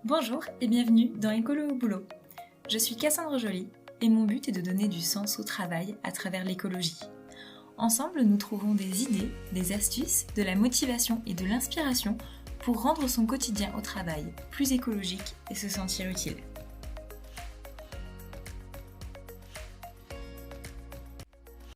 Bonjour et bienvenue dans Écolo au boulot. Je suis Cassandre Joly et mon but est de donner du sens au travail à travers l'écologie. Ensemble, nous trouvons des idées, des astuces, de la motivation et de l'inspiration pour rendre son quotidien au travail plus écologique et se sentir utile.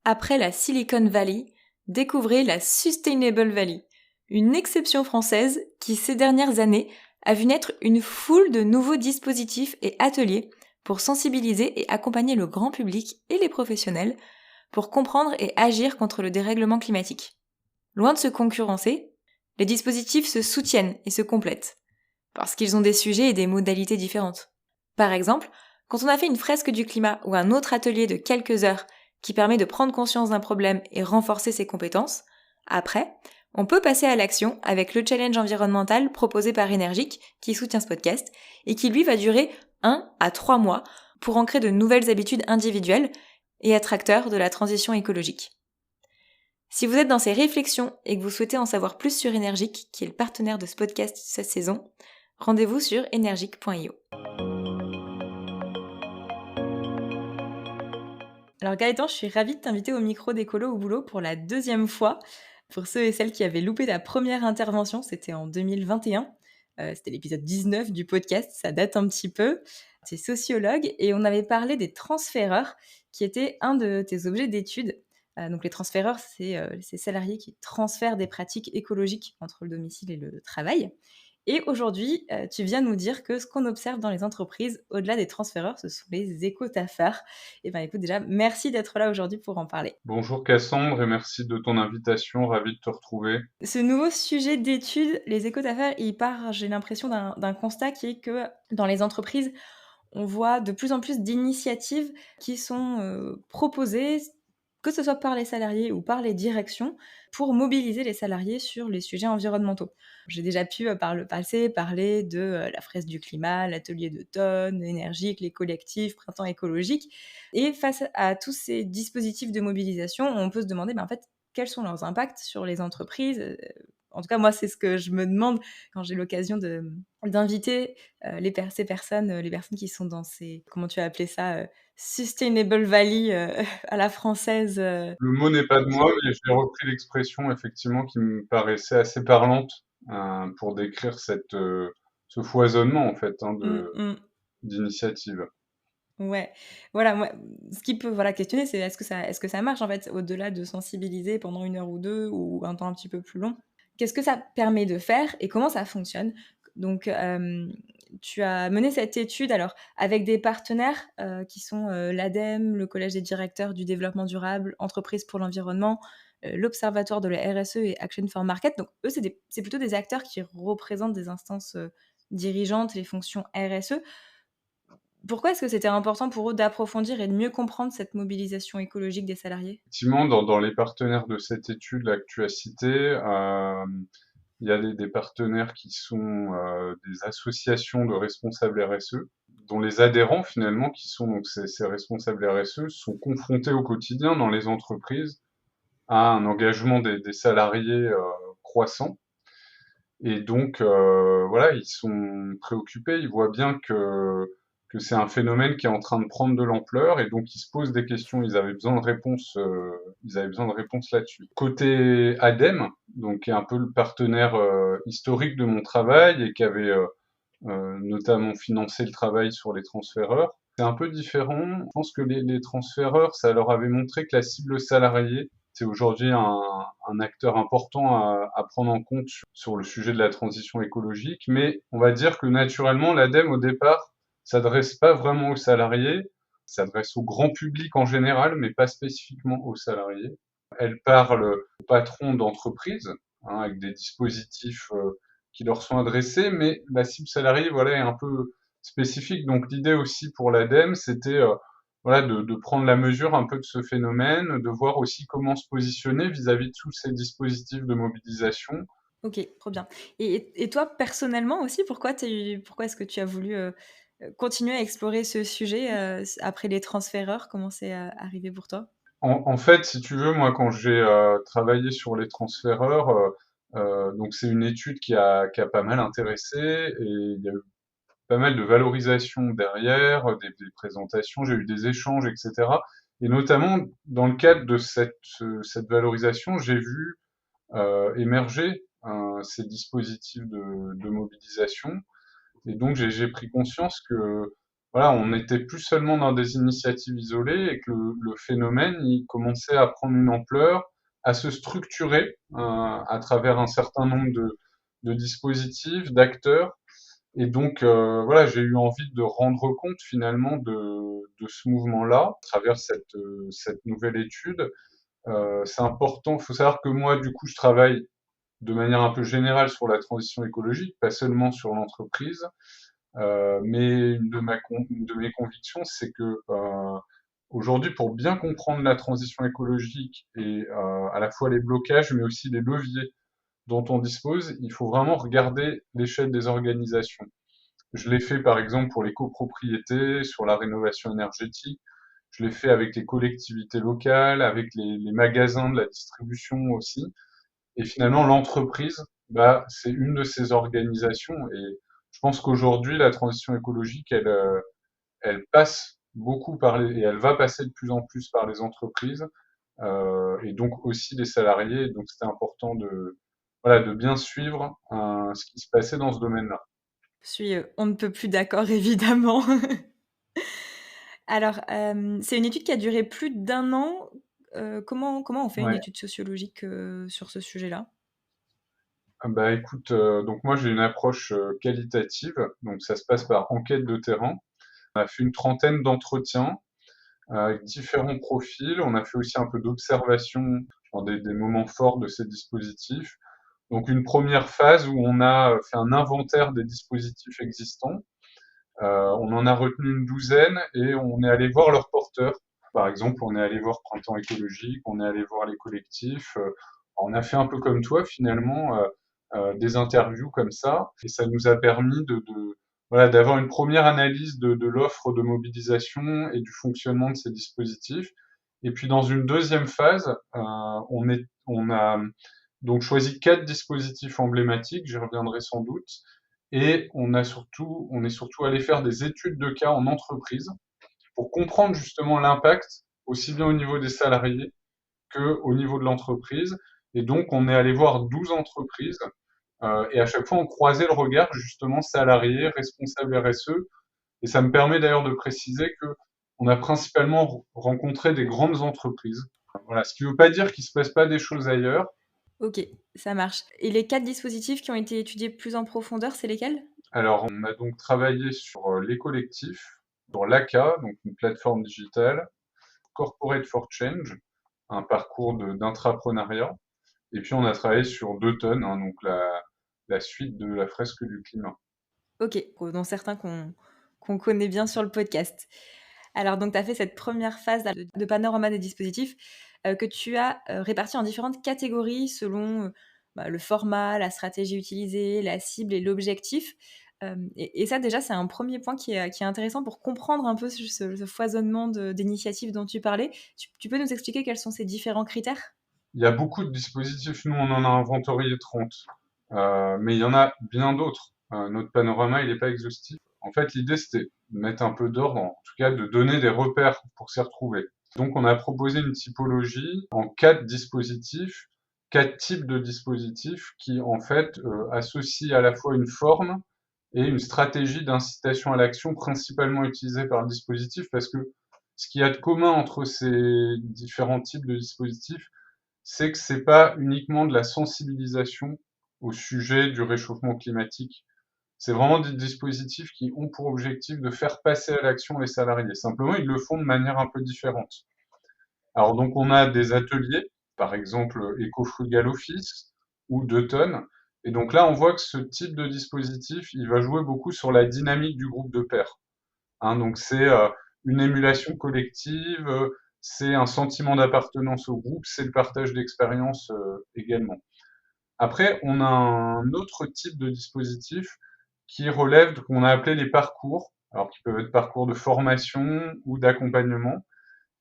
Après la Silicon Valley, découvrez la Sustainable Valley, une exception française qui ces dernières années a vu naître une foule de nouveaux dispositifs et ateliers pour sensibiliser et accompagner le grand public et les professionnels pour comprendre et agir contre le dérèglement climatique. Loin de se concurrencer, les dispositifs se soutiennent et se complètent, parce qu'ils ont des sujets et des modalités différentes. Par exemple, quand on a fait une fresque du climat ou un autre atelier de quelques heures qui permet de prendre conscience d'un problème et renforcer ses compétences, après, on peut passer à l'action avec le challenge environnemental proposé par Énergique, qui soutient ce podcast, et qui lui va durer 1 à 3 mois pour ancrer de nouvelles habitudes individuelles et être acteur de la transition écologique. Si vous êtes dans ces réflexions et que vous souhaitez en savoir plus sur Énergique, qui est le partenaire de ce podcast cette saison, rendez-vous sur energique.io. Alors Gaëtan, je suis ravie de t'inviter au micro d'Écolo au boulot pour la 2e fois. Pour ceux et celles qui avaient loupé ta première intervention, c'était en 2021. C'était l'épisode 19 du podcast, ça date un petit peu. Tu es sociologue et on avait parlé des transféreurs qui étaient un de tes objets d'étude. Donc les transféreurs, c'est ces salariés qui transfèrent des pratiques écologiques entre le domicile et le travail. Et aujourd'hui, tu viens nous dire que ce qu'on observe dans les entreprises, au-delà des transféreurs, ce sont les éco-taffeurs. Eh bien, écoute, déjà, merci d'être là aujourd'hui pour en parler. Bonjour Cassandre et merci de ton invitation, ravi de te retrouver. Ce nouveau sujet d'étude, les éco-taffeurs, il part, j'ai l'impression, d'un constat qui est que dans les entreprises, on voit de plus en plus d'initiatives qui sont proposées, que ce soit par les salariés ou par les directions, pour mobiliser les salariés sur les sujets environnementaux. J'ai déjà pu, par le passé, parler de la fresque du climat, l'atelier d'automne, Énergique, les collectifs, Printemps écologique. Et face à tous ces dispositifs de mobilisation, on peut se demander, en fait, quels sont leurs impacts sur les entreprises. En tout cas, moi, c'est ce que je me demande quand j'ai l'occasion d'inviter ces personnes, les personnes qui sont dans ces, comment tu as appelé ça, Sustainable Valley à la française. Le mot n'est pas de moi, mais j'ai repris l'expression effectivement qui me paraissait assez parlante pour décrire ce foisonnement en fait d'initiatives. Ouais, voilà, moi, ce qui peut questionner, c'est est-ce que ça marche en fait, au-delà de sensibiliser pendant 1 heure ou 2 ou un temps un petit peu plus long? Qu'est-ce que ça permet de faire et comment ça fonctionne? Donc, tu as mené cette étude alors avec des partenaires qui sont l'ADEME, le Collège des directeurs du développement durable, Entreprises pour l'environnement, l'Observatoire de la RSE et Action for Market. Donc eux, c'est plutôt des acteurs qui représentent des instances dirigeantes, les fonctions RSE. Pourquoi est-ce que c'était important pour eux d'approfondir et de mieux comprendre cette mobilisation écologique des salariés? Effectivement, dans les partenaires de cette étude là que tu as citée, il y a des partenaires qui sont des associations de responsables RSE, dont les adhérents finalement, qui sont donc ces responsables RSE, sont confrontés au quotidien dans les entreprises à un engagement des salariés croissant. Et donc, voilà, ils sont préoccupés, ils voient bien que c'est un phénomène qui est en train de prendre de l'ampleur, et donc ils se posent des questions, ils avaient besoin de réponses là-dessus. Côté ADEME, donc qui est un peu le partenaire historique de mon travail et qui avait notamment financé le travail sur les transféreurs, c'est un peu différent. Je pense que les transféreurs, ça leur avait montré que la cible salariée, c'est aujourd'hui un acteur important à prendre en compte sur le sujet de la transition écologique, mais on va dire que naturellement, l'ADEME, au départ, s'adresse pas vraiment aux salariés, s'adresse au grand public en général, mais pas spécifiquement aux salariés. Elle parle aux patrons d'entreprise, avec des dispositifs qui leur sont adressés, mais la cible salariée, voilà, est un peu spécifique. Donc l'idée aussi pour l'ADEME, c'était voilà, de prendre la mesure un peu de ce phénomène, de voir aussi comment se positionner vis-à-vis de tous ces dispositifs de mobilisation. OK, trop bien. Et toi, personnellement aussi, pourquoi est-ce que tu as voulu, continuer à explorer ce sujet, après les transféreurs? Comment c'est, arrivé pour toi? En fait, si tu veux, moi, quand j'ai travaillé sur les transféreurs, donc c'est une étude qui a pas mal intéressé, et il y a eu pas mal de valorisation derrière, des présentations, j'ai eu des échanges, etc. Et notamment, dans le cadre de cette valorisation, j'ai vu émerger ces dispositifs de mobilisation. Et donc, j'ai pris conscience que voilà, on n'était plus seulement dans des initiatives isolées et que le phénomène, il commençait à prendre une ampleur, à se structurer à travers un certain nombre de dispositifs, d'acteurs. Et donc, voilà, j'ai eu envie de rendre compte finalement de ce mouvement-là à travers cette nouvelle étude. C'est important, il faut savoir que moi, du coup, je travaille de manière un peu générale sur la transition écologique, pas seulement sur l'entreprise. Mais une de mes convictions, c'est que aujourd'hui, pour bien comprendre la transition écologique et à la fois les blocages, mais aussi les leviers dont on dispose, il faut vraiment regarder l'échelle des organisations. Je l'ai fait par exemple pour les copropriétés, sur la rénovation énergétique. Je l'ai fait avec les collectivités locales, avec les magasins de la distribution aussi. Et finalement, l'entreprise, bah, c'est une de ces organisations. Et je pense qu'aujourd'hui, la transition écologique, elle passe beaucoup et elle va passer de plus en plus par les entreprises, et donc aussi les salariés. Donc, c'était important voilà, de bien suivre ce qui se passait dans ce domaine-là. Je suis, on ne peut plus d'accord évidemment. Alors, c'est une étude qui a duré plus d'1 an. Comment on fait une Ouais. étude sociologique, sur ce sujet-là? Ah bah écoute, donc moi j'ai une approche qualitative, donc ça se passe par enquête de terrain. On a fait une trentaine d'entretiens avec différents profils. On a fait aussi un peu d'observation dans des moments forts de ces dispositifs. Donc une première phase où on a fait un inventaire des dispositifs existants. On en a retenu une douzaine et on est allé voir leurs porteurs. Par exemple, on est allé voir Printemps écologique, on est allé voir les collectifs. On a fait un peu comme toi finalement, des interviews comme ça, et ça nous a permis voilà, d'avoir une première analyse de l'offre de mobilisation et du fonctionnement de ces dispositifs. Et puis dans une deuxième phase, on a donc choisi 4 dispositifs emblématiques, j'y reviendrai sans doute, et on est surtout allé faire des études de cas en entreprise pour comprendre justement l'impact, aussi bien au niveau des salariés qu'au niveau de l'entreprise. Et donc, on est allé voir 12 entreprises, et à chaque fois, on croisait le regard justement salariés, responsables RSE. Et ça me permet d'ailleurs de préciser que on a principalement rencontré des grandes entreprises. Voilà, ce qui ne veut pas dire qu'il ne se passe pas des choses ailleurs. OK, ça marche. Et les 4 dispositifs qui ont été étudiés plus en profondeur, c'est lesquels? Alors, on a donc travaillé sur les collectifs, sur l'ACA, donc une plateforme digitale, Corporate for Change, un parcours d'intrapreneuriat, et puis on a travaillé sur 2 tonnes, hein, donc la suite de la fresque du climat. OK, dont certains qu'on connaît bien sur le podcast. Alors donc tu as fait cette première phase de panorama des dispositifs, que tu as, répartis en différentes catégories selon, bah, le format, la stratégie utilisée, la cible et l'objectif. Et ça déjà c'est un premier point qui est intéressant pour comprendre un peu ce foisonnement d'initiatives dont tu parlais. Tu peux nous expliquer quels sont ces différents critères? Il y a beaucoup de dispositifs, nous on en a inventorié 30, mais il y en a bien d'autres. Notre panorama, il n'est pas exhaustif. En fait, l'idée, c'était de mettre un peu d'ordre, en tout cas de donner des repères pour s'y retrouver. Donc, on a proposé une typologie en 4 dispositifs, 4 types de dispositifs qui, en fait, associent à la fois une forme et une stratégie d'incitation à l'action principalement utilisée par le dispositif, parce que ce qu'il y a de commun entre ces différents types de dispositifs, c'est que c'est pas uniquement de la sensibilisation au sujet du réchauffement climatique. C'est vraiment des dispositifs qui ont pour objectif de faire passer à l'action les salariés. Simplement, ils le font de manière un peu différente. Alors donc, on a des ateliers, par exemple Éco-Frugal Office ou 2 tonnes. Et donc là, on voit que ce type de dispositif, il va jouer beaucoup sur la dynamique du groupe de pairs. Hein, donc c'est une émulation collective, c'est un sentiment d'appartenance au groupe, c'est le partage d'expériences également. Après, on a un autre type de dispositif qui relève de qu'on a appelé les parcours, alors qui peuvent être parcours de formation ou d'accompagnement.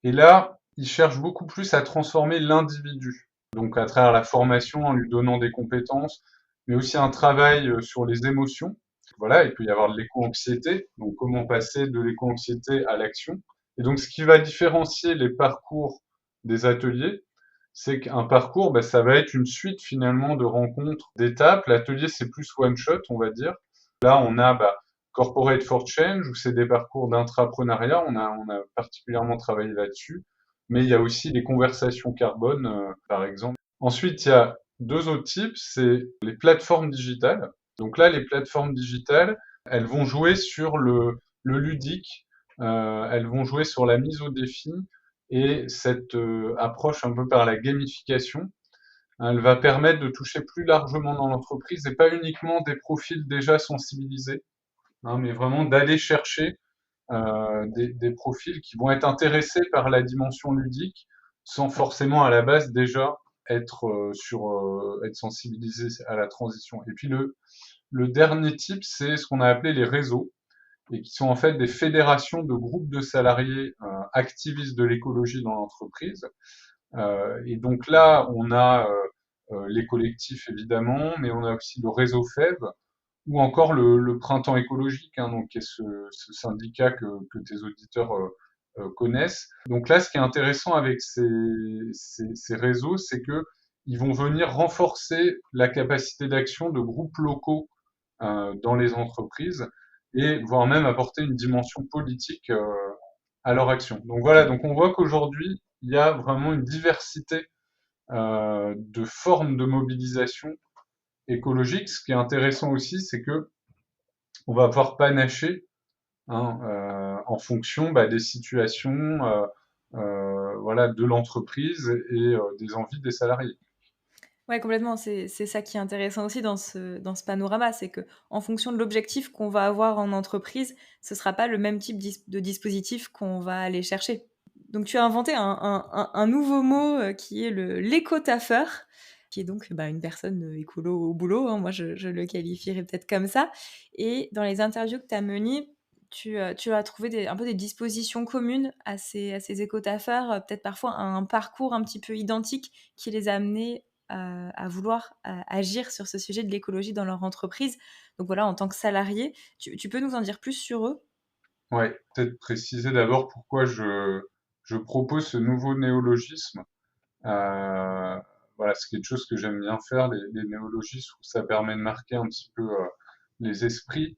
Et là, ils cherchent beaucoup plus à transformer l'individu, donc à travers la formation en lui donnant des compétences, mais aussi un travail sur les émotions. voilà, il peut y avoir de l'éco-anxiété. Donc, comment passer de l'éco-anxiété à l'action? Et donc, ce qui va différencier les parcours des ateliers, c'est qu'un parcours, bah, ça va être une suite finalement de rencontres, d'étapes. L'atelier, c'est plus one shot, on va dire. Là, on a Corporate for Change, où c'est des parcours d'intrapreneuriat. On a particulièrement travaillé là-dessus. Mais il y a aussi les conversations carbone, par exemple. Ensuite, il y a deux autres types, c'est les plateformes digitales. Donc là, les plateformes digitales, elles vont jouer sur le ludique, elles vont jouer sur la mise au défi et cette approche un peu par la gamification, elle va permettre de toucher plus largement dans l'entreprise et pas uniquement des profils déjà sensibilisés, hein, mais vraiment d'aller chercher des profils qui vont être intéressés par la dimension ludique sans forcément à la base déjà être sensibilisés à la transition. Et puis le dernier type, c'est ce qu'on a appelé les réseaux et qui sont en fait des fédérations de groupes de salariés activistes de l'écologie dans l'entreprise. Et donc là, on a les collectifs évidemment, mais on a aussi le réseau FEV ou encore le Printemps écologique, hein, donc qui est ce syndicat que tes auditeurs connaissent. Donc là, ce qui est intéressant avec ces réseaux, c'est que ils vont venir renforcer la capacité d'action de groupes locaux dans les entreprises et voire même apporter une dimension politique à leur action. Donc voilà, donc on voit qu'aujourd'hui, il y a vraiment une diversité de formes de mobilisation écologique. Ce qui est intéressant aussi, c'est que on va pouvoir panacher, hein, en fonction des situations, voilà, de l'entreprise et des envies des salariés. Ouais, complètement. C'est ça qui est intéressant aussi dans ce panorama, c'est que en fonction de l'objectif qu'on va avoir en entreprise, ce sera pas le même type de dispositif qu'on va aller chercher. Donc tu as inventé un nouveau mot qui est l'éco-taffeur, qui est donc une personne écolo au boulot, hein, moi je le qualifierais peut-être comme ça. Et dans les interviews que tu as menées, tu as trouvé un peu des dispositions communes à ces éco-taffeurs, peut-être parfois un parcours un petit peu identique qui les a amenés à vouloir agir sur ce sujet de l'écologie dans leur entreprise. Donc voilà, en tant que salarié, tu peux nous en dire plus sur eux? Ouais, peut-être préciser d'abord pourquoi je propose ce nouveau néologisme. Voilà, c'est quelque chose que j'aime bien faire, les néologismes, où ça permet de marquer un petit peu les esprits.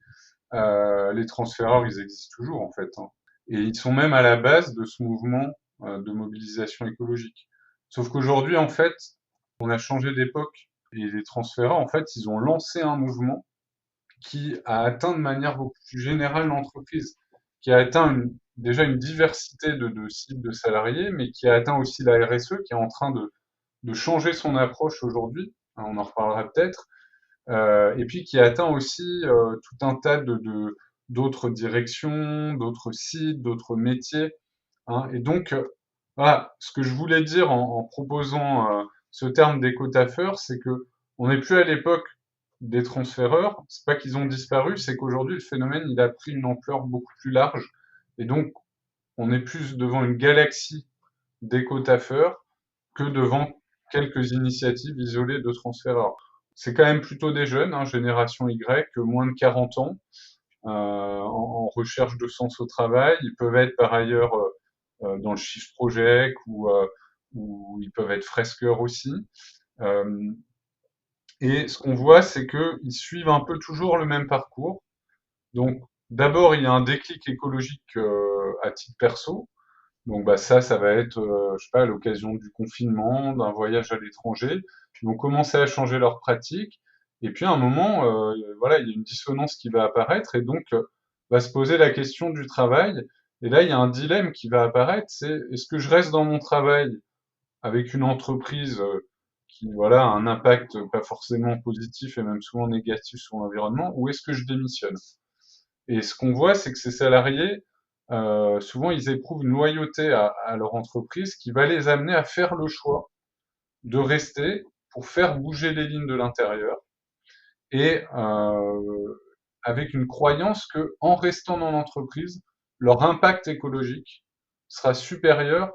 Les transféreurs, ils existent toujours en fait, hein. Et ils sont même à la base de ce mouvement de mobilisation écologique. Sauf qu'aujourd'hui, en fait, on a changé d'époque et les transféreurs, en fait, ils ont lancé un mouvement qui a atteint de manière beaucoup plus générale l'entreprise, qui a atteint déjà une diversité de cibles de salariés, mais qui a atteint aussi la RSE, qui est en train de changer son approche aujourd'hui, hein, on en reparlera peut-être, et puis qui atteint aussi tout un tas d'autres directions, d'autres sites, d'autres métiers, hein. Et donc, voilà, ce que je voulais dire en proposant ce terme d'éco-taffeur, c'est que on n'est plus à l'époque des transféreurs. C'est pas qu'ils ont disparu, c'est qu'aujourd'hui le phénomène il a pris une ampleur beaucoup plus large, et donc on est plus devant une galaxie d'éco-taffeurs que devant quelques initiatives isolées de transféreurs. C'est quand même plutôt des jeunes, hein, génération Y, moins de 40 ans, en recherche de sens au travail. Ils peuvent être par ailleurs dans le Shift Project ou ils peuvent être fresqueurs aussi. Euh, et ce qu'on voit, c'est qu'ils suivent un peu toujours le même parcours. Donc, d'abord, il y a un déclic écologique à titre perso. Donc ça va être, je sais pas, à l'occasion du confinement, d'un voyage à l'étranger. Ils vont commencer à changer leurs pratiques. Et puis à un moment, voilà, il y a une dissonance qui va apparaître et donc va se poser la question du travail. Et là, il y a un dilemme qui va apparaître, c'est est-ce que je reste dans mon travail avec une entreprise qui, voilà, a un impact pas forcément positif et même souvent négatif sur l'environnement, ou est-ce que je démissionne? Et ce qu'on voit, c'est que ces salariés, souvent, ils éprouvent une loyauté à leur entreprise qui va les amener à faire le choix de rester pour faire bouger les lignes de l'intérieur et avec une croyance que, en restant dans l'entreprise, leur impact écologique sera supérieur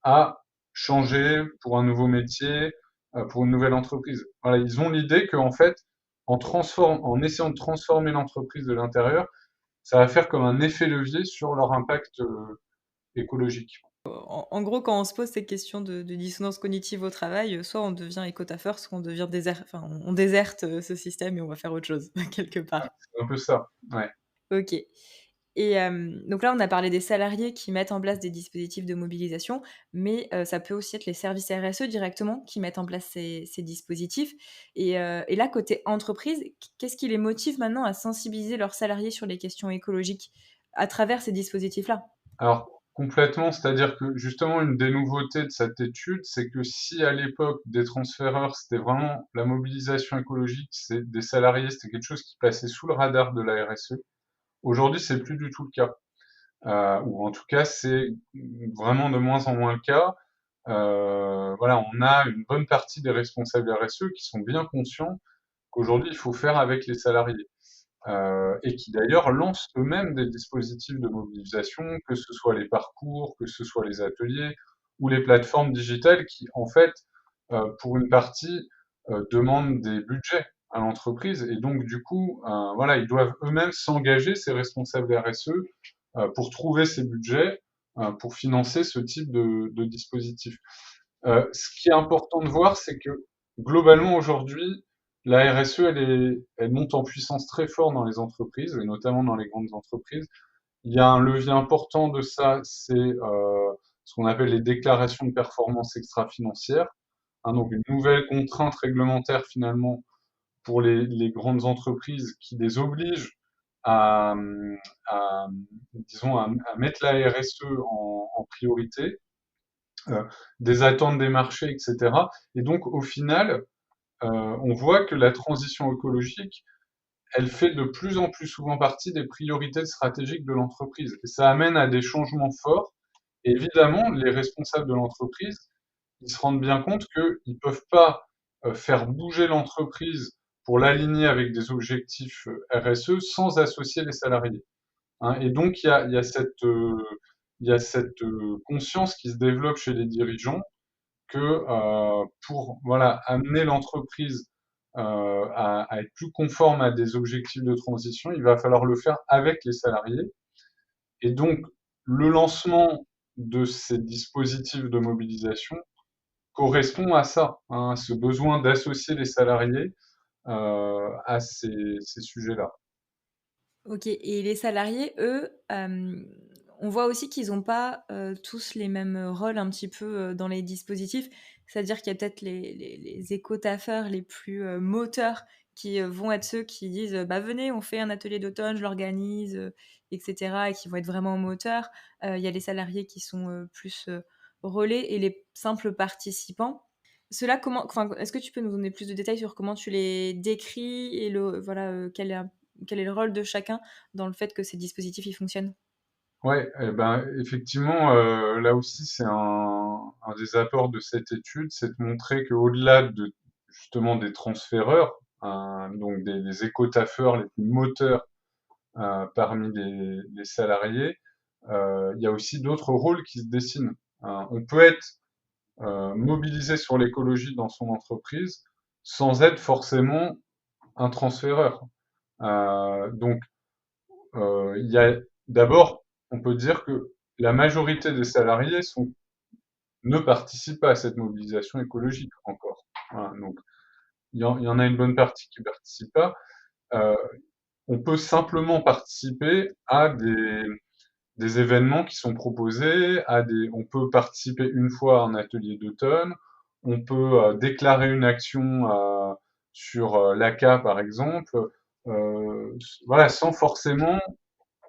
à changer pour un nouveau métier, pour une nouvelle entreprise. Voilà, ils ont l'idée que, en fait, en essayant de transformer l'entreprise de l'intérieur, ça va faire comme un effet levier sur leur impact écologique. En gros, quand on se pose ces questions de dissonance cognitive au travail, soit on devient éco-taffeur, soit on devient enfin, on déserte ce système et on va faire autre chose, quelque part. C'est un peu ça, ouais. Ok. Et donc là, on a parlé des salariés qui mettent en place des dispositifs de mobilisation, mais ça peut aussi être les services RSE directement qui mettent en place ces dispositifs. Et là, côté entreprise, qu'est-ce qui les motive maintenant à sensibiliser leurs salariés sur les questions écologiques à travers ces dispositifs-là? Alors, complètement, c'est-à-dire que justement, une des nouveautés de cette étude, c'est que si à l'époque des transféreurs, c'était vraiment la mobilisation écologique, c'est des salariés, c'était quelque chose qui passait sous le radar de la RSE. Aujourd'hui, c'est plus du tout le cas. Ou en tout cas, c'est vraiment de moins en moins le cas. Voilà, on a une bonne partie des responsables RSE qui sont bien conscients qu'aujourd'hui, il faut faire avec les salariés. Et qui d'ailleurs lancent eux-mêmes des dispositifs de mobilisation, que ce soit les parcours, que ce soit les ateliers ou les plateformes digitales qui, en fait, pour une partie, demandent des budgets à l'entreprise et donc du coup, voilà, ils doivent eux-mêmes s'engager, ces responsables RSE, pour trouver ces budgets, pour financer ce type de dispositif. Ce qui est important de voir, c'est que globalement aujourd'hui, la RSE, elle monte en puissance très fort dans les entreprises, et notamment dans les grandes entreprises. Il y a un levier important de ça, c'est ce qu'on appelle les déclarations de performance extra-financière, hein, donc une nouvelle contrainte réglementaire finalement pour les grandes entreprises qui les oblige à, à disons, à mettre la RSE en priorité, euh, des attentes des marchés, etc. Et donc, au final, on voit que la transition écologique, elle fait de plus en plus souvent partie des priorités stratégiques de l'entreprise. Et ça amène à des changements forts. Et évidemment, les responsables de l'entreprise, ils se rendent bien compte qu'ils ne peuvent pas faire bouger l'entreprise pour l'aligner avec des objectifs RSE sans associer les salariés, hein. Et donc, il y a cette conscience qui se développe chez les dirigeants que pour voilà, amener l'entreprise à être plus conforme à des objectifs de transition, il va falloir le faire avec les salariés. Et donc, le lancement de ces dispositifs de mobilisation correspond à ça, hein, à ce besoin d'associer les salariés à ces sujets-là. OK, et les salariés, eux, on voit aussi qu'ils n'ont pas, tous les mêmes rôles un petit peu, dans les dispositifs. C'est-à-dire qu'il y a peut-être les éco-taffeurs les plus, moteurs qui, vont être ceux qui disent, «Bah, venez, on fait un atelier d'automne, je l'organise», et cetera et qui vont être vraiment moteurs. Il y a les salariés qui sont, plus, relais et les simples participants. Ceux-là, comment enfin, est-ce que tu peux nous donner plus de détails sur comment tu les décris et le voilà, quel est le rôle de chacun dans le fait que ces dispositifs, ils fonctionnent? Ouais, eh ben, effectivement, là aussi, c'est un des apports de cette étude, c'est de montrer qu'au-delà de justement des transféreurs, donc des éco-taffeurs les plus moteurs parmi les salariés, il y a aussi d'autres rôles qui se dessinent, hein. On peut être mobilisé sur l'écologie dans son entreprise sans être forcément un transféreur. Donc, il y a d'abord, on peut dire que la majorité des salariés ne participent pas à cette mobilisation écologique encore. Voilà, donc il y en a une bonne partie qui ne participent pas. Euh, on peut simplement participer à des événements qui sont proposés, on peut participer une fois à un atelier d'automne, on peut déclarer une action sur l'ACA par exemple, voilà, sans forcément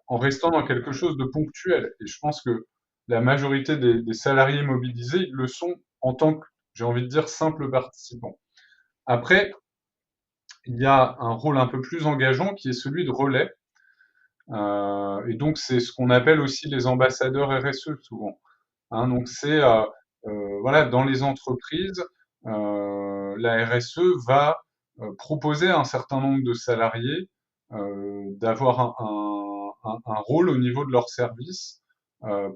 en restant dans quelque chose de ponctuel. Et je pense que la majorité des salariés mobilisés ils le sont en tant que, j'ai envie de dire, simples participants. Après, il y a un rôle un peu plus engageant qui est celui de relais. Et donc, c'est ce qu'on appelle aussi les ambassadeurs RSE souvent, hein. Donc, c'est voilà, dans les entreprises, la RSE va proposer à un certain nombre de salariés d'avoir un rôle au niveau de leur service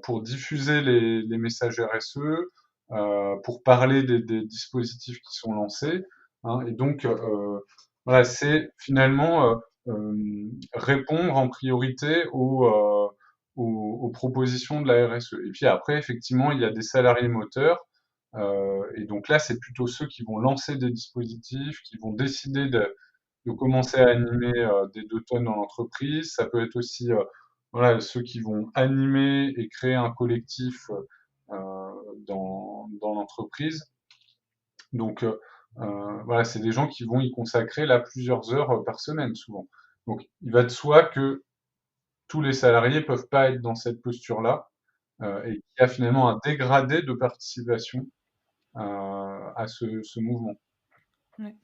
pour diffuser les messages RSE, pour parler des dispositifs qui sont lancés, hein. Et donc, Voilà, c'est finalement répondre en priorité aux propositions de la RSE. Et puis après, effectivement, il y a des salariés moteurs, et donc là, c'est plutôt ceux qui vont lancer des dispositifs, qui vont décider de commencer à animer des 2 tonnes dans l'entreprise. Ça peut être aussi voilà, ceux qui vont animer et créer un collectif dans l'entreprise. Donc voilà, c'est des gens qui vont y consacrer là plusieurs heures par semaine souvent. Donc il va de soi que tous les salariés peuvent pas être dans cette posture-là et qu'il y a finalement un dégradé de participation à ce mouvement. Ouais.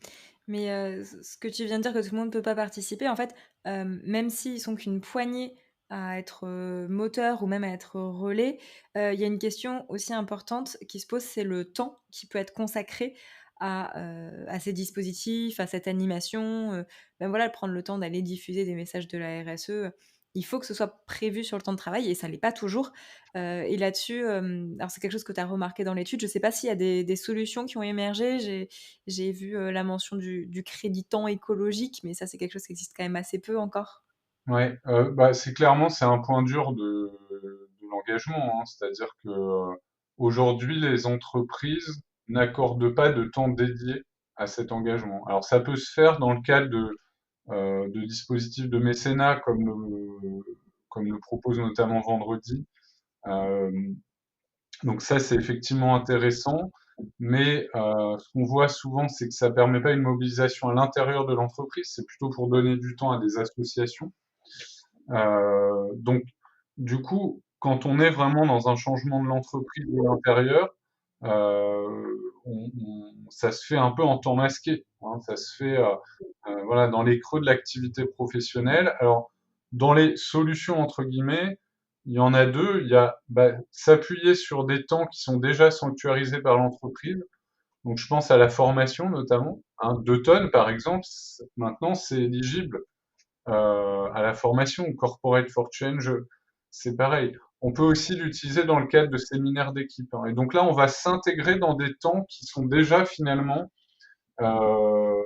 Mais ce que tu viens de dire que tout le monde ne peut pas participer, en fait, même s'ils sont qu'une poignée à être moteur ou même à être relais, il y a une question aussi importante qui se pose, c'est le temps qui peut être consacré à ces dispositifs, à cette animation. Ben voilà, prendre le temps d'aller diffuser des messages de la RSE. Il faut que ce soit prévu sur le temps de travail et ça ne l'est pas toujours. Et là-dessus, alors c'est quelque chose que tu as remarqué dans l'étude. Je ne sais pas s'il y a des solutions qui ont émergé. J'ai vu la mention du crédit temps écologique, mais ça, c'est quelque chose qui existe quand même assez peu encore. Ouais, bah, c'est un point dur de l'engagement, hein. C'est-à-dire que aujourd'hui, les entreprises n'accordent pas de temps dédié à cet engagement. Alors ça peut se faire dans le cadre de dispositifs de mécénat comme le propose notamment Vendredi. Euh, donc ça, c'est effectivement intéressant, mais ce qu'on voit souvent, c'est que ça permet pas une mobilisation à l'intérieur de l'entreprise, c'est plutôt pour donner du temps à des associations. Donc, du coup, quand on est vraiment dans un changement de l'entreprise de l'intérieur, ça se fait un peu en temps masqué, hein. Ça se fait voilà, dans les creux de l'activité professionnelle. Alors, dans les solutions, entre guillemets, il y en a deux. Il y a bah, s'appuyer sur des temps qui sont déjà sanctuarisés par l'entreprise. Donc, je pense à la formation notamment. Hein, 2 tonnes, par exemple, maintenant, c'est éligible à la formation Corporate for Change, c'est pareil. On peut aussi l'utiliser dans le cadre de séminaires d'équipe, hein. Et donc là, on va s'intégrer dans des temps qui sont déjà finalement, euh,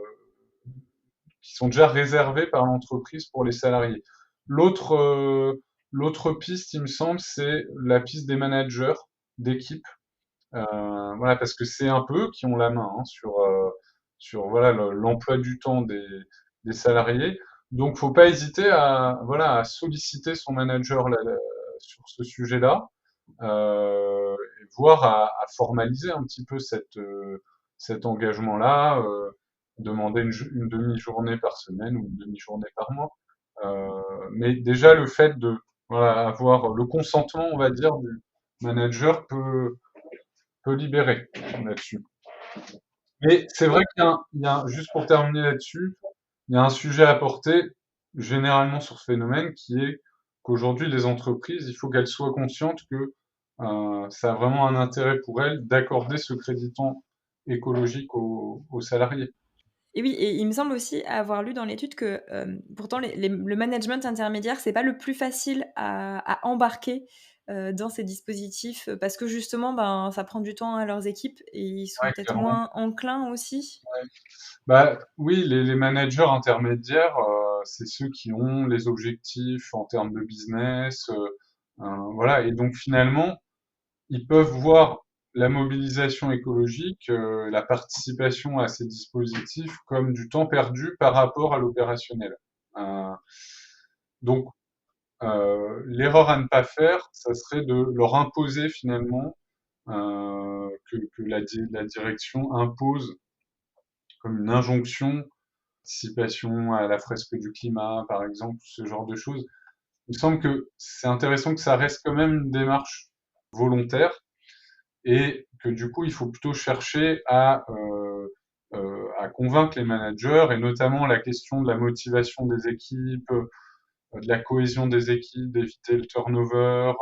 qui sont déjà réservés par l'entreprise pour les salariés. L'autre, l'autre piste, il me semble, c'est la piste des managers d'équipe. Voilà, parce que c'est un peu eux qui ont la main hein, sur voilà l'emploi du temps des salariés. Donc, faut pas hésiter à voilà à solliciter son manager sur ce sujet-là, et voire à formaliser un petit peu cet engagement-là, demander une demi-journée par semaine ou une demi-journée par mois. Euh, mais déjà le fait de voilà avoir le consentement, on va dire, du manager peut libérer là-dessus. Mais c'est vrai juste pour terminer là-dessus, il y a un sujet à porter généralement sur ce phénomène qui est qu'aujourd'hui les entreprises, il faut qu'elles soient conscientes que ça a vraiment un intérêt pour elles d'accorder ce crédit temps écologique aux salariés. Et oui, et il me semble aussi avoir lu dans l'étude que pourtant le management intermédiaire, c'est pas le plus facile à embarquer dans ces dispositifs parce que justement, ben, ça prend du temps à leurs équipes et ils sont Ouais, peut-être clairement. moins enclins aussi. Bah oui, les managers intermédiaires, c'est ceux qui ont les objectifs en termes de business, voilà. Et donc finalement, ils peuvent voir la mobilisation écologique, la participation à ces dispositifs comme du temps perdu par rapport à l'opérationnel. Euh, donc, l'erreur à ne pas faire, ça serait de leur imposer finalement que la direction impose comme une injonction, participation à la fresque du climat, par exemple, ce genre de choses. Il me semble que c'est intéressant que ça reste quand même une démarche volontaire et que du coup, il faut plutôt chercher à convaincre les managers et notamment la question de la motivation des équipes, de la cohésion des équipes, d'éviter le turnover,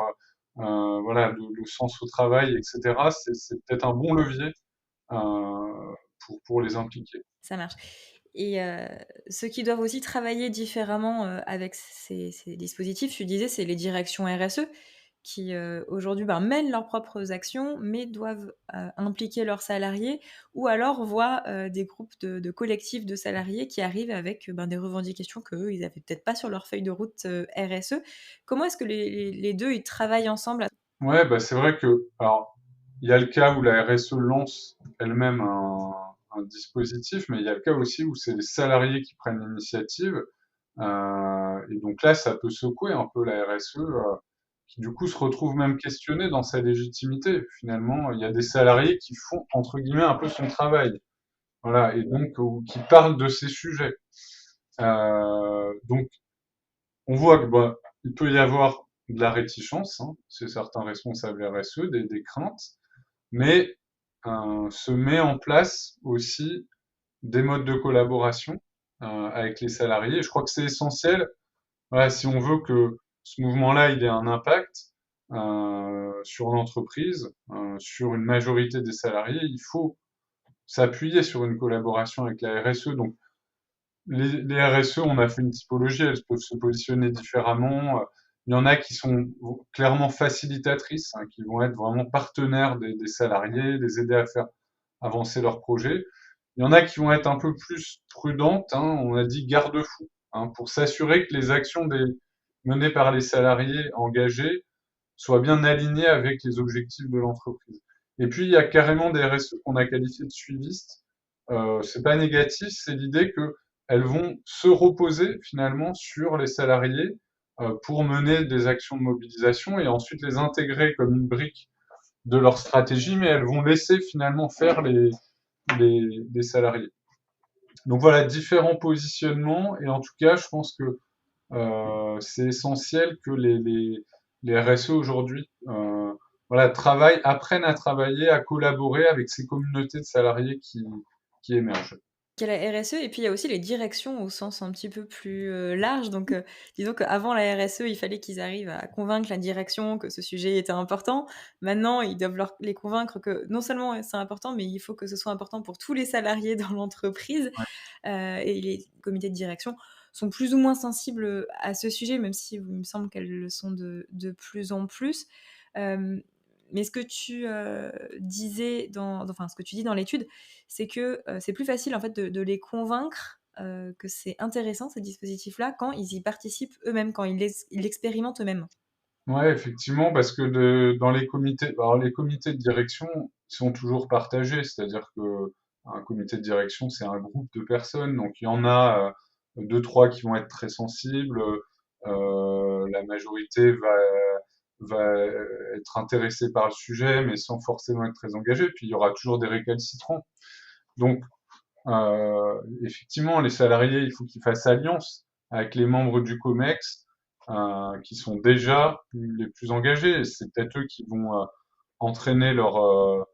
voilà, le sens au travail, etc. C'est peut-être un bon levier pour les impliquer. Ça marche. Et ceux qui doivent aussi travailler différemment avec ces dispositifs, tu disais, c'est les directions RSE qui aujourd'hui mènent leurs propres actions, mais doivent impliquer leurs salariés, ou alors voient des groupes de collectifs de salariés qui arrivent avec des revendications qu'eux, ils n'avaient peut-être pas sur leur feuille de route RSE. Comment est-ce que les deux, ils travaillent ensemble? Ouais, bah c'est vrai que, alors, il y a le cas où la RSE lance elle-même un dispositif, mais il y a le cas aussi où c'est les salariés qui prennent l'initiative. Et donc là, ça peut secouer un peu la RSE, qui du coup se retrouve même questionnée dans sa légitimité. Finalement, il y a des salariés qui font, entre guillemets, un peu son travail. Voilà, et donc, ou qui parlent de ces sujets. Donc, on voit que il peut y avoir de la réticence, hein, chez certains responsables RSE, des craintes, mais se met en place aussi des modes de collaboration avec les salariés. Et je crois que c'est essentiel. Voilà, si on veut que ce mouvement-là il ait un impact sur l'entreprise, sur une majorité des salariés, il faut s'appuyer sur une collaboration avec la RSE. Donc les RSE, on a fait une typologie, elles peuvent se positionner différemment. Il y en a qui sont clairement facilitatrices, hein, qui vont être vraiment partenaires des salariés, les aider à faire avancer leurs projets. Il y en a qui vont être un peu plus prudentes, hein, on a dit garde-fous, hein, pour s'assurer que les actions menées par les salariés engagés soient bien alignées avec les objectifs de l'entreprise. Et puis, il y a carrément des RSE qu'on a qualifiés de suivistes. C'est pas négatif, c'est l'idée que elles vont se reposer finalement sur les salariés pour mener des actions de mobilisation et ensuite les intégrer comme une brique de leur stratégie, mais elles vont laisser finalement faire les salariés. Donc voilà, différents positionnements, et en tout cas, je pense que c'est essentiel que les RSE aujourd'hui voilà, apprennent à travailler, à collaborer avec ces communautés de salariés qui émergent. Il y a la RSE et puis il y a aussi les directions au sens un petit peu plus large. Donc, disons qu'avant la RSE, il fallait qu'ils arrivent à convaincre la direction que ce sujet était important. Maintenant, ils doivent les convaincre que non seulement c'est important, mais il faut que ce soit important pour tous les salariés dans l'entreprise. Ouais. Et les comités de direction sont plus ou moins sensibles à ce sujet, même si il me semble qu'elles le sont de plus en plus. Mais ce que tu disais enfin ce que tu dis dans l'étude, c'est que c'est plus facile en fait de les convaincre que c'est intéressant ces dispositifs-là quand ils y participent eux-mêmes, quand ils l'expérimentent eux-mêmes. Ouais, effectivement, parce que dans les comités, alors les comités de direction sont toujours partagés, c'est-à-dire que un comité de direction, c'est un groupe de personnes, donc il y en a deux, trois qui vont être très sensibles, la majorité va être intéressée par le sujet, mais sans forcément être très engagée, puis il y aura toujours des récalcitrants. Donc, effectivement, les salariés, il faut qu'ils fassent alliance avec les membres du COMEX, qui sont déjà les plus engagés. Et c'est peut-être eux qui vont entraîner leurs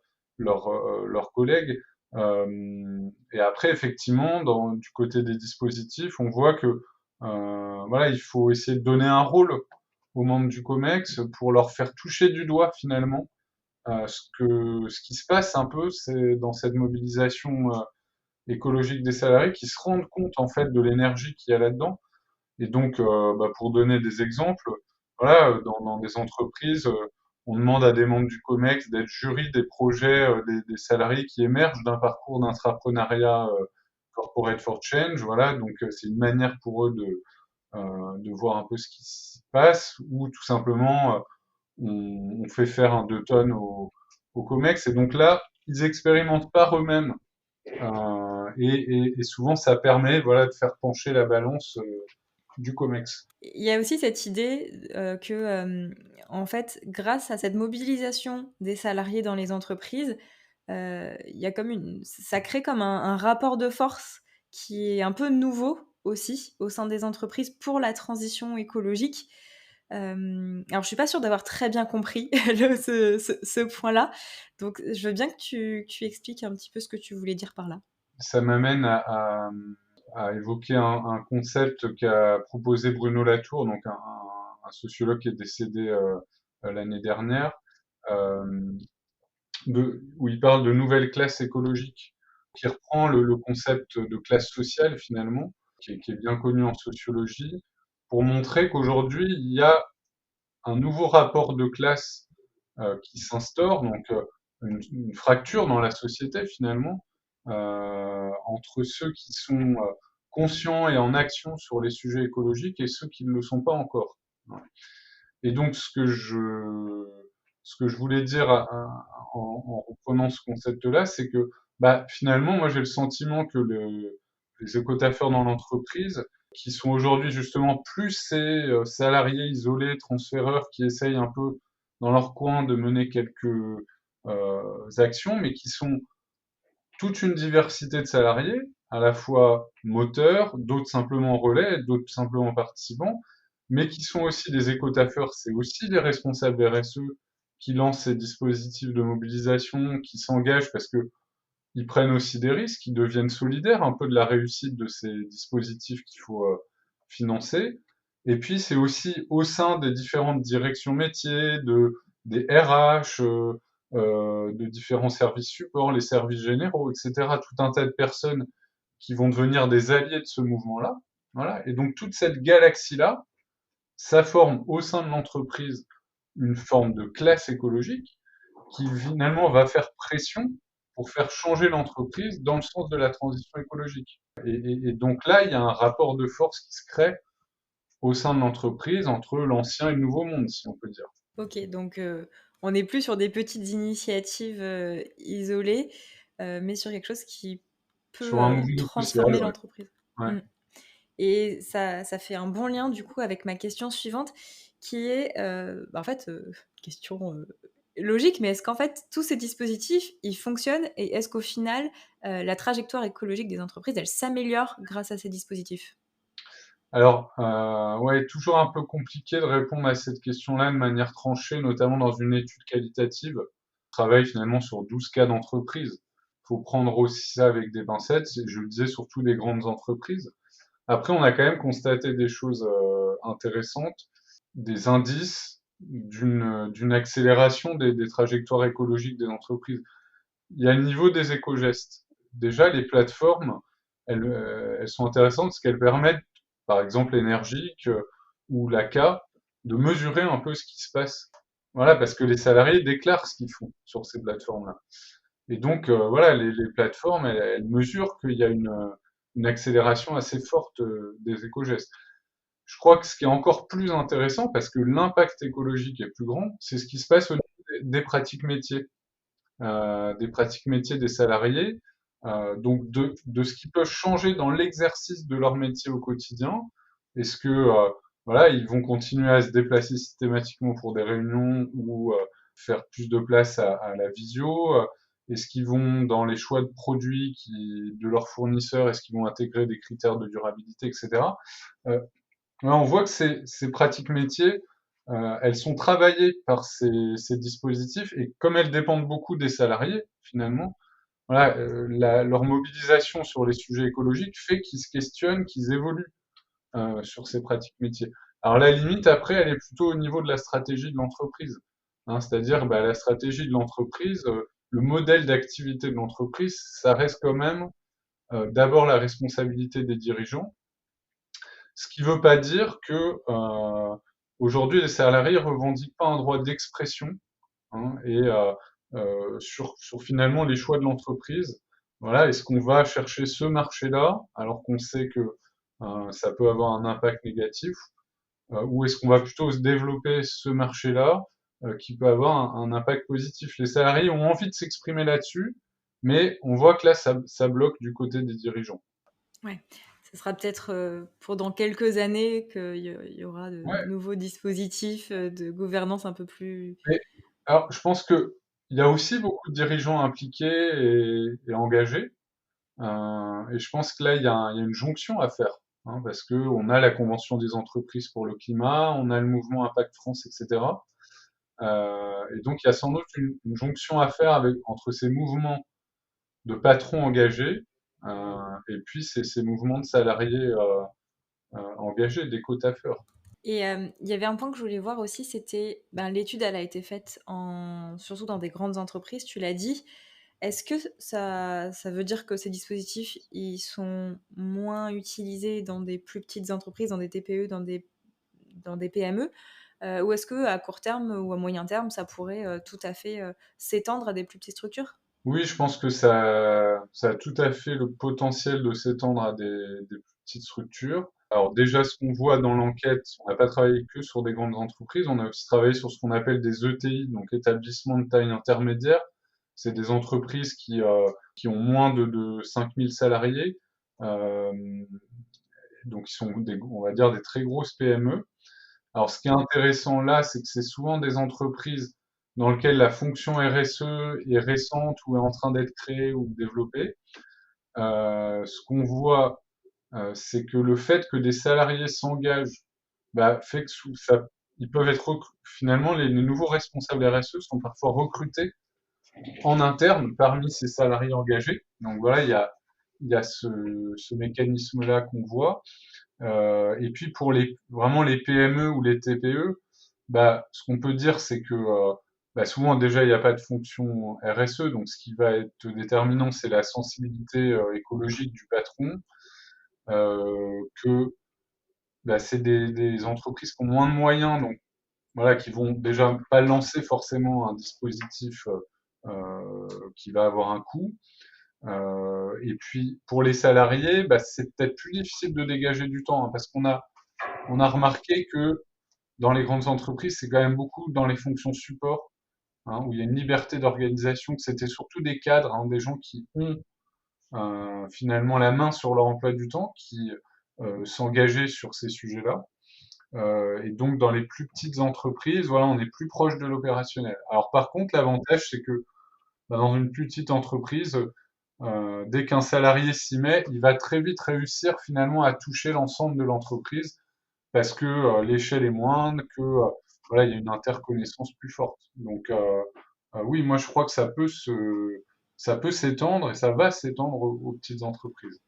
collègues. Et après, effectivement, du côté des dispositifs, on voit que voilà, il faut essayer de donner un rôle aux membres du COMEX pour leur faire toucher du doigt finalement ce qui se passe un peu, c'est dans cette mobilisation écologique des salariés qui se rendent compte en fait de l'énergie qu'il y a là-dedans. Et donc, pour donner des exemples, voilà, dans des entreprises, on demande à des membres du COMEX d'être jury des projets des salariés qui émergent d'un parcours d'intrapreneuriat corporate for change. Voilà, donc c'est une manière pour eux de voir un peu ce qui se passe, ou tout simplement on fait faire un 2 tonnes au COMEX. Et donc là, ils expérimentent par eux-mêmes et souvent, ça permet, voilà, de faire pencher la balance du COMEX. Il y a aussi cette idée que, en fait, grâce à cette mobilisation des salariés dans les entreprises, il y a comme ça crée comme un rapport de force qui est un peu nouveau aussi au sein des entreprises pour la transition écologique. Alors, je suis pas sûre d'avoir très bien compris ce point-là. Donc, je veux bien que tu expliques un petit peu ce que tu voulais dire par là. Ça m'amène à évoquer un concept qu'a proposé Bruno Latour, donc un sociologue qui est décédé l'année dernière, euh, où il parle de nouvelle classe écologique, qui reprend le concept de classe sociale finalement, qui est bien connu en sociologie, pour montrer qu'aujourd'hui, il y a un nouveau rapport de classe qui s'instaure, donc une fracture dans la société finalement, entre ceux qui sont conscients et en action sur les sujets écologiques et ceux qui ne le sont pas encore. Ouais. Et donc ce que je voulais dire en reprenant ce concept-là, c'est que bah, finalement, moi j'ai le sentiment que les écotaffeurs dans l'entreprise, qui sont aujourd'hui justement plus ces salariés isolés, transféreurs, qui essayent un peu dans leur coin de mener quelques actions, mais qui sont toute une diversité de salariés, à la fois moteurs, d'autres simplement relais, d'autres simplement participants, mais qui sont aussi des écotaffeurs, c'est aussi des responsables RSE qui lancent ces dispositifs de mobilisation, qui s'engagent parce que ils prennent aussi des risques, ils deviennent solidaires un peu de la réussite de ces dispositifs qu'il faut financer. Et puis c'est aussi au sein des différentes directions métiers, des RH, de différents services supports, les services généraux, etc. Tout un tas de personnes qui vont devenir des alliés de ce mouvement-là. Voilà. Et donc toute cette galaxie-là, ça forme au sein de l'entreprise une forme de classe écologique qui finalement va faire pression pour faire changer l'entreprise dans le sens de la transition écologique. Et donc là, il y a un rapport de force qui se crée au sein de l'entreprise entre l'ancien et le nouveau monde, si on peut dire. Ok, donc on n'est plus sur des petites initiatives isolées, mais sur quelque chose qui peut Sur un mouvement social, transformer ouais. l'entreprise. Ouais. Mm. Et ça fait un bon lien du coup avec ma question suivante, qui est, en fait, question logique, mais est-ce qu'en fait tous ces dispositifs, ils fonctionnent et est-ce qu'au final, la trajectoire écologique des entreprises, elle s'améliore grâce à ces dispositifs? Alors, ouais, toujours un peu compliqué de répondre à cette question-là de manière tranchée, notamment dans une étude qualitative. On travaille finalement sur 12 cas d'entreprise. Faut prendre aussi ça avec des pincettes. Je le disais, surtout des grandes entreprises. Après, on a quand même constaté des choses intéressantes, des indices d'une accélération des trajectoires écologiques des entreprises. Il y a le niveau des éco-gestes. Déjà, les plateformes, elles sont intéressantes parce qu'elles permettent, par exemple, Énergique ou l'ACA, de mesurer un peu ce qui se passe. Voilà, parce que les salariés déclarent ce qu'ils font sur ces plateformes-là. Et donc, voilà, les plateformes, elles mesurent qu'il y a une accélération assez forte des éco-gestes. Je crois que ce qui est encore plus intéressant, parce que l'impact écologique est plus grand, c'est ce qui se passe au niveau des pratiques métiers, des pratiques métiers des salariés, donc de ce qu'ils peuvent changer dans l'exercice de leur métier au quotidien. Est-ce que voilà, ils vont continuer à se déplacer systématiquement pour des réunions ou faire plus de place à la visio? Est-ce qu'ils vont dans les choix de produits de leurs fournisseurs, est-ce qu'ils vont intégrer des critères de durabilité, etc. Euh, Là, on voit que ces pratiques métiers, elles sont travaillées par ces dispositifs et comme elles dépendent beaucoup des salariés, finalement, voilà, leur mobilisation sur les sujets écologiques fait qu'ils se questionnent, qu'ils évoluent sur ces pratiques métiers. Alors la limite, après, elle est plutôt au niveau de la stratégie de l'entreprise. Hein, c'est-à-dire, bah, la stratégie de l'entreprise, le modèle d'activité de l'entreprise, ça reste quand même d'abord la responsabilité des dirigeants, ce qui ne veut pas dire que aujourd'hui les salariés revendiquent pas un droit d'expression, hein, et sur finalement les choix de l'entreprise. Voilà, est-ce qu'on va chercher ce marché-là alors qu'on sait que ça peut avoir un impact négatif, ou est-ce qu'on va plutôt se développer ce marché-là qui peut avoir un impact positif? Les salariés ont envie de s'exprimer là-dessus, mais on voit que là ça bloque du côté des dirigeants. Ouais. Ce sera peut-être pour dans quelques années qu'il y aura de Ouais. nouveaux dispositifs de gouvernance un peu plus... Mais alors, je pense que il y a aussi beaucoup de dirigeants impliqués et engagés. Et je pense que là, il y a une jonction à faire, hein, parce que on a la Convention des entreprises pour le climat, on a le mouvement Impact France, etc. Et donc, il y a sans doute une jonction à faire entre ces mouvements de patrons engagés et puis ces mouvements de salariés engagés, d'éco-taffeurs. Et il y avait un point que je voulais voir aussi, c'était ben, l'étude, elle a été faite surtout dans des grandes entreprises, tu l'as dit. Est-ce que ça veut dire que ces dispositifs, ils sont moins utilisés dans des plus petites entreprises, dans des TPE, dans des PME? Ou est-ce qu'à court terme ou à moyen terme, ça pourrait, tout à fait, s'étendre à des plus petites structures? Oui, je pense que ça a tout à fait le potentiel de s'étendre à des plus petites structures. Alors déjà, ce qu'on voit dans l'enquête, on n'a pas travaillé que sur des grandes entreprises, on a aussi travaillé sur ce qu'on appelle des ETI, donc établissements de taille intermédiaire. C'est des entreprises qui ont moins de 5000 salariés, euh, donc ils sont on va dire des très grosses PME. Alors, ce qui est intéressant là, c'est que c'est souvent des entreprises dans lesquelles la fonction RSE est récente ou est en train d'être créée ou développée. Ce qu'on voit, c'est que le fait que des salariés s'engagent, bah, fait que ils peuvent être finalement les nouveaux responsables RSE sont parfois recrutés en interne parmi ces salariés engagés. Donc voilà, il y a ce mécanisme-là qu'on voit. Et puis pour vraiment les PME ou les TPE, bah, ce qu'on peut dire, c'est que bah, souvent déjà il n'y a pas de fonction RSE, donc ce qui va être déterminant, c'est la sensibilité écologique du patron, que bah, c'est des entreprises qui ont moins de moyens, donc voilà, qui vont déjà pas lancer forcément un dispositif qui va avoir un coût. Et puis pour les salariés, bah, c'est peut-être plus difficile de dégager du temps, hein, parce qu'on a remarqué que dans les grandes entreprises, c'est quand même beaucoup dans les fonctions support, hein, où il y a une liberté d'organisation, que c'était surtout des cadres, hein, des gens qui ont finalement la main sur leur emploi du temps, qui s'engageaient sur ces sujets-là. Et donc dans les plus petites entreprises, voilà, on est plus proche de l'opérationnel. Alors par contre, l'avantage, c'est que bah, dans une plus petite entreprise, dès qu'un salarié s'y met, il va très vite réussir finalement à toucher l'ensemble de l'entreprise parce que l'échelle est moindre, que voilà, il y a une interconnaissance plus forte. Donc oui, moi je crois que ça peut s'étendre et ça va s'étendre aux petites entreprises.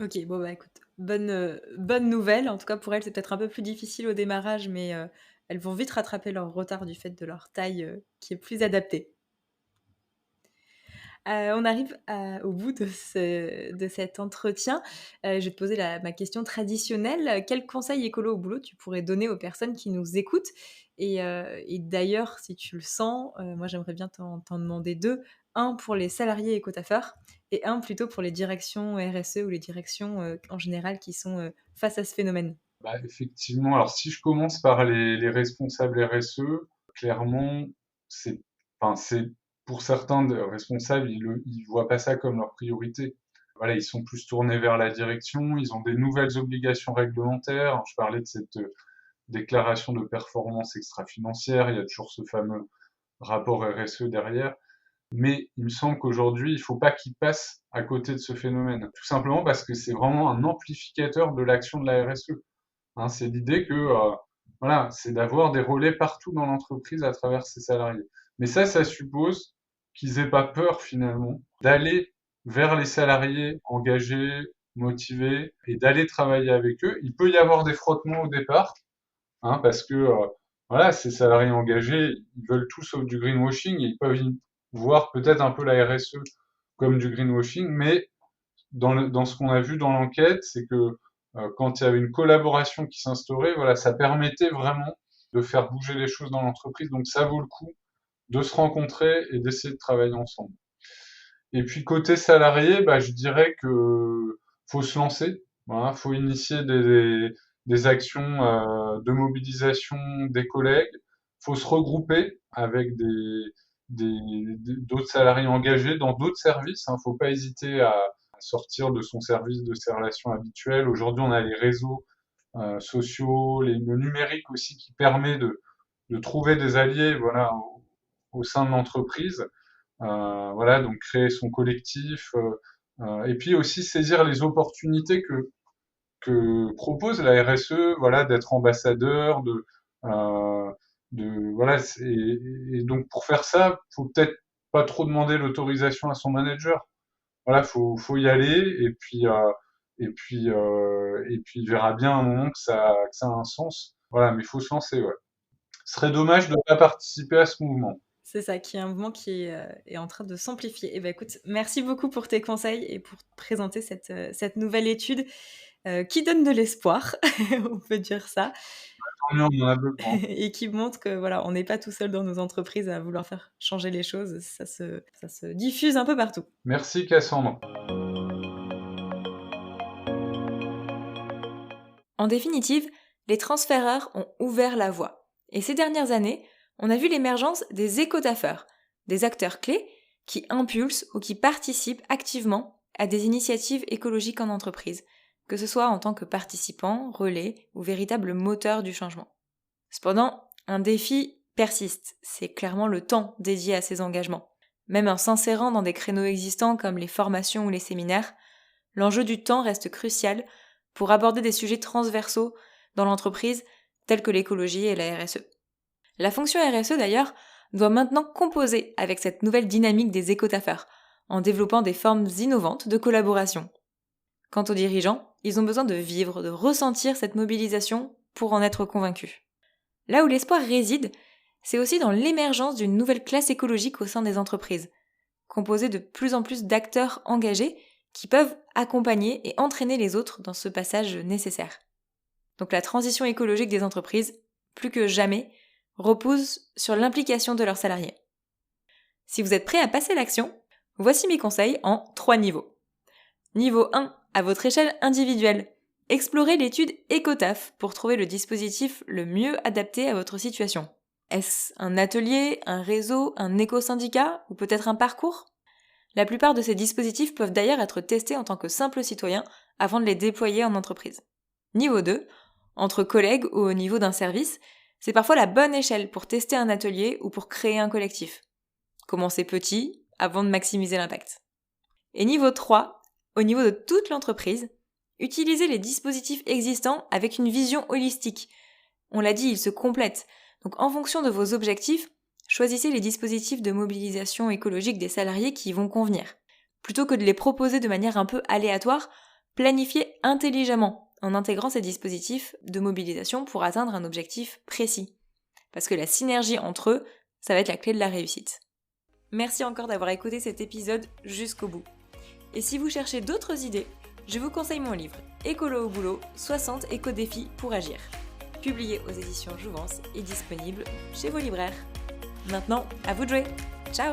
OK, bon, bah, écoute, bonne nouvelle. En tout cas, pour elles, c'est peut-être un peu plus difficile au démarrage, mais elles vont vite rattraper leur retard du fait de leur taille, qui est plus adaptée. On arrive au bout de cet entretien. Je vais te poser ma question traditionnelle. Quel conseil écolo au boulot tu pourrais donner aux personnes qui nous écoutent? Et d'ailleurs, si tu le sens, moi j'aimerais bien t'en demander 2. Un pour les salariés écotaffeurs et un plutôt pour les directions RSE ou les directions, en général qui sont, face à ce phénomène. Bah, effectivement, alors si je commence par les responsables RSE, clairement, c'est, enfin, c'est pour certains responsables, ils voient pas ça comme leur priorité. Voilà, ils sont plus tournés vers la direction, ils ont des nouvelles obligations réglementaires. Je parlais de cette déclaration de performance extra-financière, il y a toujours ce fameux rapport RSE derrière. Mais il me semble qu'aujourd'hui, il faut pas qu'ils passent à côté de ce phénomène. Tout simplement parce que c'est vraiment un amplificateur de l'action de la RSE. Hein, c'est l'idée que voilà, c'est d'avoir des relais partout dans l'entreprise à travers ses salariés. Mais ça suppose qu'ils aient pas peur finalement d'aller vers les salariés engagés, motivés et d'aller travailler avec eux. Il peut y avoir des frottements au départ, hein, parce que voilà, ces salariés engagés, ils veulent tout sauf du greenwashing et ils peuvent voir peut-être un peu la RSE comme du greenwashing, mais dans ce qu'on a vu dans l'enquête, c'est que quand il y avait une collaboration qui s'instaurait, voilà, ça permettait vraiment de faire bouger les choses dans l'entreprise. Donc ça vaut le coup de se rencontrer et d'essayer de travailler ensemble. Et puis côté salarié, bah, je dirais que faut se lancer, voilà, faut initier des actions de mobilisation des collègues, faut se regrouper avec d'autres salariés engagés dans d'autres services, hein, faut pas hésiter à sortir de son service, de ses relations habituelles. Aujourd'hui, on a les réseaux sociaux, le numérique aussi qui permet de trouver des alliés, voilà, au sein de l'entreprise. Voilà, donc créer son collectif, et puis aussi saisir les opportunités que propose la RSE, voilà, d'être ambassadeur, euh, voilà, et donc pour faire ça, faut peut-être pas trop demander l'autorisation à son manager. Voilà, faut y aller, et puis il verra bien à un moment que ça a un sens. Voilà, mais il faut se lancer, ouais. Ce serait dommage de ne pas participer à ce mouvement. C'est ça, qui est un mouvement qui est en train de s'amplifier. Et ben écoute, merci beaucoup pour tes conseils et pour présenter cette nouvelle étude, qui donne de l'espoir, on peut dire ça. tant mieux, on en a besoin. et qui montre que voilà, on n'est pas tout seul dans nos entreprises à vouloir faire changer les choses. Ça se diffuse un peu partout. Merci Cassandre. En définitive, les transféreurs ont ouvert la voie. Et ces dernières années, on a vu l'émergence des écotaffeurs, des acteurs clés qui impulsent ou qui participent activement à des initiatives écologiques en entreprise, que ce soit en tant que participants, relais ou véritables moteurs du changement. Cependant, un défi persiste, c'est clairement le temps dédié à ces engagements. Même en s'insérant dans des créneaux existants comme les formations ou les séminaires, l'enjeu du temps reste crucial pour aborder des sujets transversaux dans l'entreprise tels que l'écologie et la RSE. La fonction RSE d'ailleurs doit maintenant composer avec cette nouvelle dynamique des écotaffeurs en développant des formes innovantes de collaboration. Quant aux dirigeants, ils ont besoin de vivre, de ressentir cette mobilisation pour en être convaincus. Là où l'espoir réside, c'est aussi dans l'émergence d'une nouvelle classe écologique au sein des entreprises, composée de plus en plus d'acteurs engagés qui peuvent accompagner et entraîner les autres dans ce passage nécessaire. Donc la transition écologique des entreprises, plus que jamais, repose sur l'implication de leurs salariés. Si vous êtes prêt à passer l'action, voici mes conseils en 3 niveaux. Niveau 1, à votre échelle individuelle. Explorez l'étude Ecotaf pour trouver le dispositif le mieux adapté à votre situation. Est-ce un atelier, un réseau, un éco-syndicat ou peut-être un parcours ? La plupart de ces dispositifs peuvent d'ailleurs être testés en tant que simple citoyen avant de les déployer en entreprise. Niveau 2, entre collègues ou au niveau d'un service, c'est parfois la bonne échelle pour tester un atelier ou pour créer un collectif. Commencez petit avant de maximiser l'impact. Et niveau 3, au niveau de toute l'entreprise, utilisez les dispositifs existants avec une vision holistique. On l'a dit, ils se complètent. Donc en fonction de vos objectifs, choisissez les dispositifs de mobilisation écologique des salariés qui vont convenir. Plutôt que de les proposer de manière un peu aléatoire, planifiez intelligemment en intégrant ces dispositifs de mobilisation pour atteindre un objectif précis. Parce que la synergie entre eux, ça va être la clé de la réussite. Merci encore d'avoir écouté cet épisode jusqu'au bout. Et si vous cherchez d'autres idées, je vous conseille mon livre « Écolo au boulot, 60 éco-défis pour agir », publié aux éditions Jouvence et disponible chez vos libraires. Maintenant, à vous de jouer. Ciao!